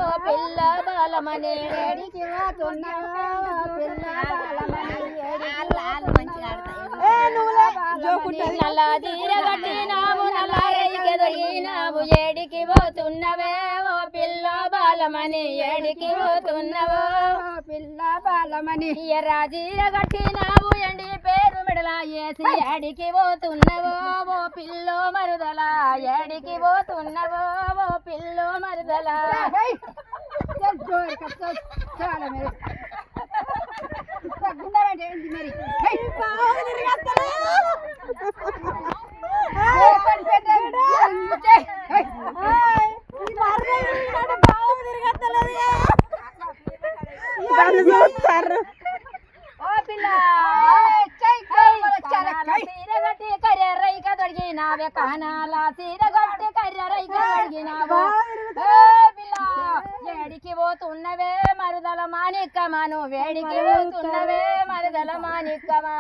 ఓ పిల్ల బాలమని ఏడికి పోతున్నావో పిల్ల బాలమని నల్ల తీర కట్టినావు నల్ల రైకి దొరికినావు ఏడికి పోతున్నవే ఓ పిల్ల బాలమని ఏడికి పోతున్నవో పిల్ల బాలమని రాజీర కట్టినావు ఎండి పేరు మెడలా వేసి ఏడికి పోతున్నవో ఓ పిల్లో మరుదల ఏడికి పోతున్నవో ఓ పిల్లో మరుదల నావే కానాల సీరగట్టి కర్రెరైక అడిగినావో ఏడికి పోతున్నవే మరుదల మాణిక్కమాను వేడికి పోతున్నవే మరుదల మాణిక్కమా.